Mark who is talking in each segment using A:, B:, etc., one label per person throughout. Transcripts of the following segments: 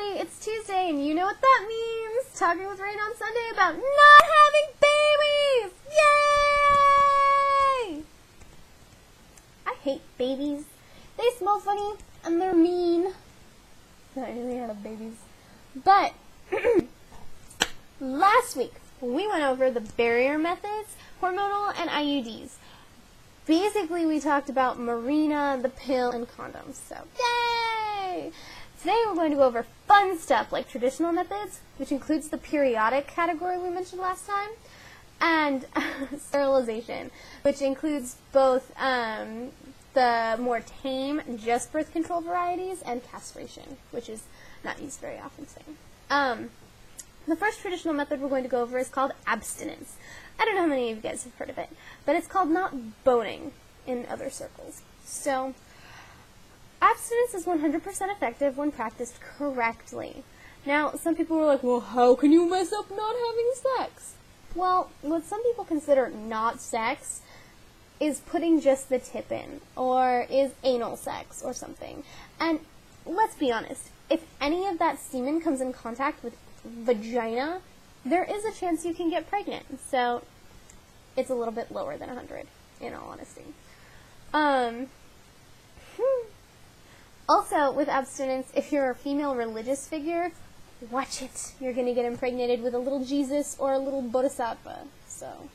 A: everybody, it's Tuesday, and you know what that means. Talking with Rain on Sunday about not having babies! Yay! I hate babies. They smell funny, and they're mean. I really have babies. But, last week, we went over the barrier methods, hormonal, and IUDs. Basically, we talked about Mirena, the pill, and condoms. So, yay! Today, we're going to go over fun stuff like traditional methods, which includes the periodic category we mentioned last time, and sterilization, which includes both the more tame, just birth control varieties, and castration, which is not used very often today. The first traditional method we're going to go over is called abstinence. I don't know how many of you guys have heard of it, but it's called not boning in other circles. So, abstinence is 100% effective when practiced correctly. Now, some people were like, well, how can you mess up not having sex? Well, what some people consider not sex is putting just the tip in, or is anal sex, or something. And let's be honest, if any of that semen comes in contact with vagina, there is a chance you can get pregnant. So, it's a little bit lower than 100, in all honesty. Also, with abstinence, if you're a female religious figure, watch it. You're going to get impregnated with a little Jesus or a little bodhisattva. So,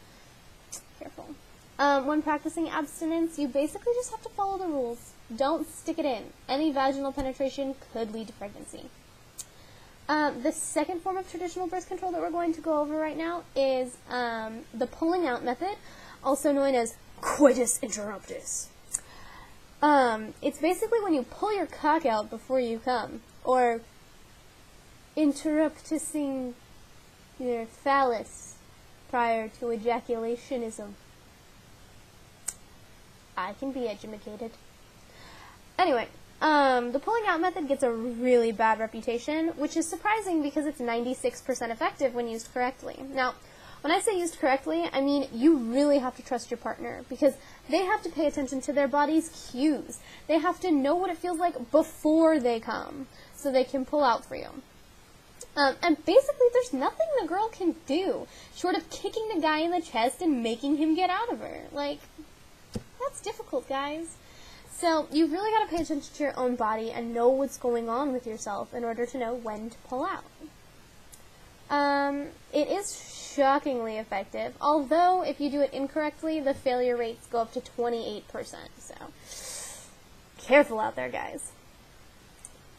A: careful. When practicing abstinence, you basically just have to follow the rules. Don't stick it in. Any vaginal penetration could lead to pregnancy. The second form of traditional birth control that we're going to go over right now is the pulling out method, also known as coitus interruptus. It's basically when you pull your cock out before you come, or interrupting your phallus prior to ejaculationism. I can be educated. Anyway, the pulling out method gets a really bad reputation, which is surprising because it's 96% effective when used correctly. Now, when I say used correctly, I mean you really have to trust your partner, because they have to pay attention to their body's cues. They have to know what it feels like before they come, so they can pull out for you. And basically, there's nothing the girl can do, short of kicking the guy in the chest and making him get out of her. Like, that's difficult, guys. So, you've really got to pay attention to your own body and know what's going on with yourself in order to know when to pull out. It is shockingly effective, although if you do it incorrectly, the failure rates go up to 28%, so careful out there, guys.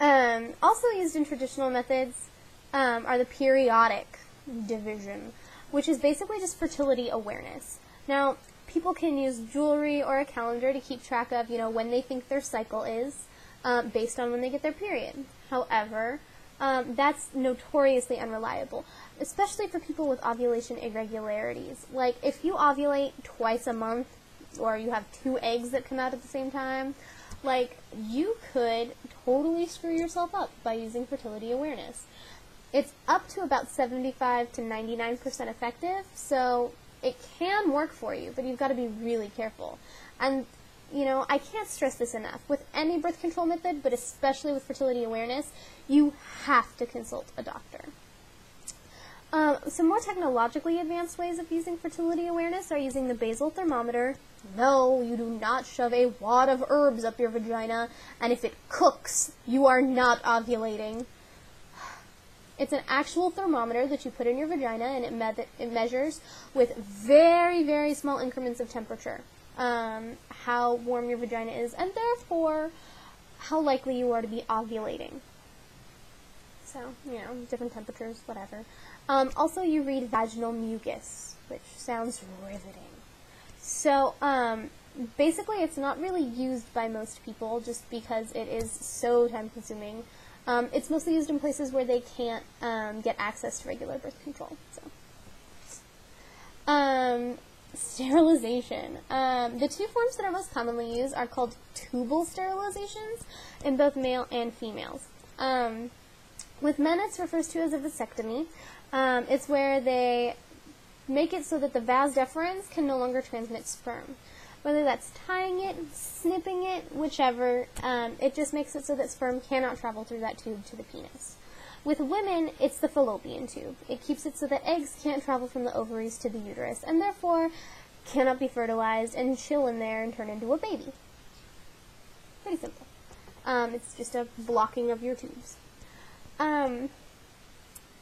A: Also used in traditional methods are the periodic division, which is basically just fertility awareness. Now, people can use jewelry or a calendar to keep track of, when they think their cycle is, based on when they get their period. However, that's notoriously unreliable, especially for people with ovulation irregularities. Like, if you ovulate twice a month, or you have 2 eggs that come out at the same time, like, you could totally screw yourself up by using fertility awareness. It's up to about 75 to 99% effective, so it can work for you, but you've got to be really careful. And, I can't stress this enough. With any birth control method, but especially with fertility awareness, you have to consult a doctor. Some more technologically advanced ways of using fertility awareness are using the basal thermometer. No, you do not shove a wad of herbs up your vagina, and if it cooks, you are not ovulating. It's an actual thermometer that you put in your vagina, and it measures with very, very small increments of temperature how warm your vagina is, and therefore how likely you are to be ovulating. So, different temperatures, whatever. Also, you read vaginal mucus, which sounds riveting. So, basically, it's not really used by most people just because it is so time-consuming. It's mostly used in places where they can't get access to regular birth control. So, sterilization. The 2 forms that are most commonly used are called tubal sterilizations in both male and females. With men, it refers to as a vasectomy. It's where they make it so that the vas deferens can no longer transmit sperm. Whether that's tying it, snipping it, whichever, it just makes it so that sperm cannot travel through that tube to the penis. With women, it's the fallopian tube. It keeps it so that eggs can't travel from the ovaries to the uterus, and therefore cannot be fertilized and chill in there and turn into a baby. Pretty simple. It's just a blocking of your tubes.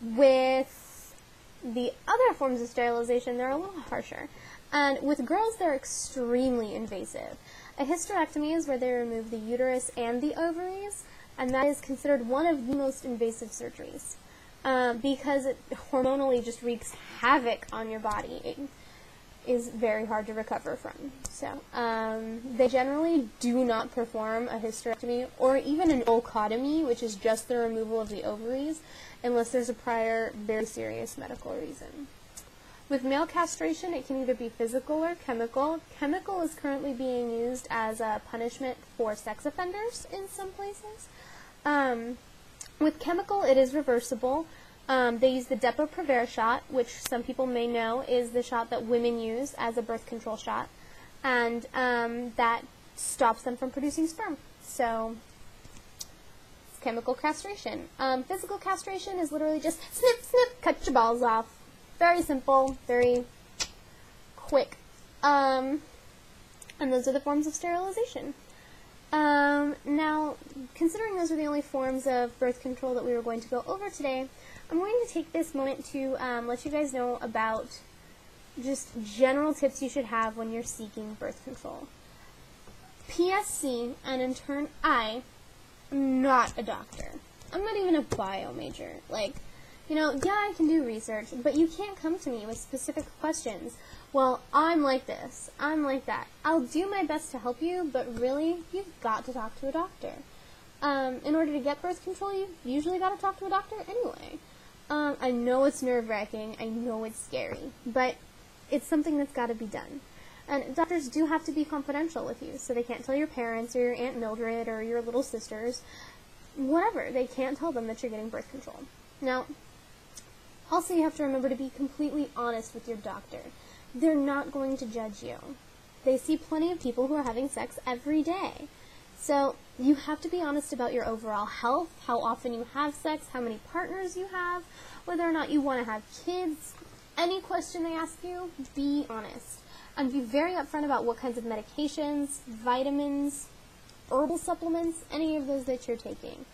A: With the other forms of sterilization, they're a little harsher. And with girls, they're extremely invasive. A hysterectomy is where they remove the uterus and the ovaries, and that is considered one of the most invasive surgeries because it hormonally just wreaks havoc on your body. It is very hard to recover from. So they generally do not perform a hysterectomy or even an ochotomy, which is just the removal of the ovaries, unless there's a prior very serious medical reason. With male castration, it can either be physical or chemical. Chemical is currently being used as a punishment for sex offenders in some places. With chemical, it is reversible. They use the Depo-Provera shot, which some people may know is the shot that women use as a birth control shot, and that stops them from producing sperm. So, it's chemical castration. Physical castration is literally just snip, snip, cut your balls off. Very simple, very quick. And those are the forms of sterilization. Now, considering those are the only forms of birth control that we were going to go over today, I'm going to take this moment to let you guys know about just general tips you should have when you're seeking birth control. PSC, and in turn, I am not a doctor. I'm not even a bio major. Like, you know, yeah, I can do research, but you can't come to me with specific questions. Well, I'm like this, I'm like that. I'll do my best to help you, but really, you've got to talk to a doctor. In order to get birth control, you've usually got to talk to a doctor anyway. I know it's nerve-wracking, I know it's scary, but it's something that's got to be done. And doctors do have to be confidential with you, so they can't tell your parents or your Aunt Mildred or your little sisters, whatever. They can't tell them that you're getting birth control. Now, also you have to remember to be completely honest with your doctor. They're not going to judge you. They see plenty of people who are having sex every day. So you have to be honest about your overall health, how often you have sex, how many partners you have, whether or not you want to have kids. Any question they ask you, be honest. And be very upfront about what kinds of medications, vitamins, herbal supplements, any of those that you're taking.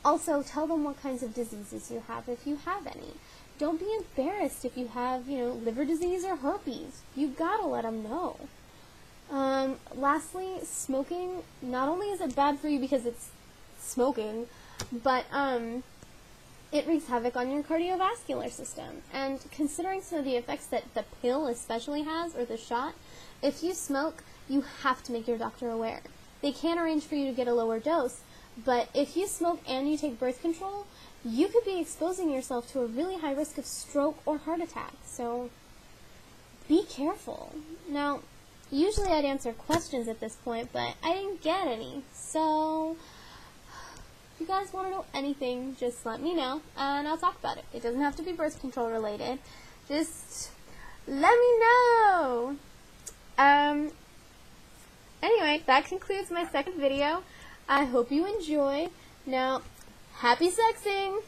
A: Also, tell them what kinds of diseases you have if you have any. Don't be embarrassed if you have, liver disease or herpes. You've got to let them know. Lastly, smoking, not only is it bad for you because it's smoking, but it wreaks havoc on your cardiovascular system. And considering some of the effects that the pill especially has, or the shot, if you smoke, you have to make your doctor aware. They can arrange for you to get a lower dose, but if you smoke and you take birth control, you could be exposing yourself to a really high risk of stroke or heart attack. So be careful. Now, usually I'd answer questions at this point, but I didn't get any. So if you guys want to know anything, just let me know, and I'll talk about it. It doesn't have to be birth control related. Just let me know. Anyway, that concludes my second video. I hope you enjoy. Now, happy sexing!